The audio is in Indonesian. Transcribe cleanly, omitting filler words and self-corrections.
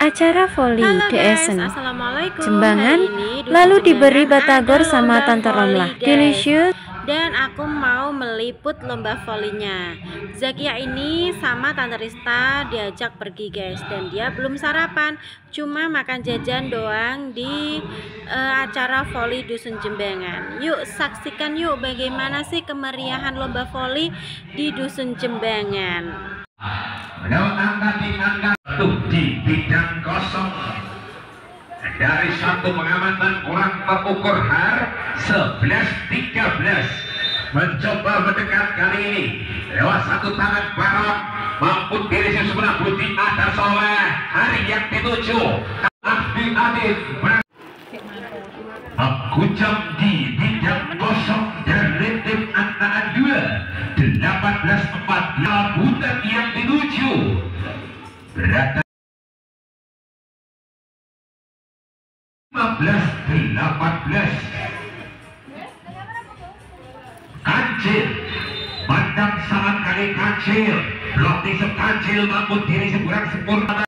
acara voli Halo guys, DSN assalamualaikum. Jembangan, Hari ini Dusun lalu diberi Jembangan batagor ada sama lomba Tante voli, Romlah. guys. Delicious. Dan aku mau meliput lomba volinya. Zakia ini sama Tante Rista diajak pergi guys, dan dia belum sarapan, cuma makan jajan doang di acara voli Dusun Jembangan. Yuk saksikan yuk bagaimana sih kemeriahan lomba voli di Dusun Jembangan. Di bidang kosong dari satu pengamatan kurang terukur har 11-13 mencoba mendekat kali ini lewat satu tangan barat mampu diri sebelah putih atas soleh hari yang dituju adik-adik Akujam di bidang kosong dan ritm antara 18-14 bulan yang dituju berada 15-18 kancil bandang sangat kali kancil blok di kancil mampu diri sekurang sempurna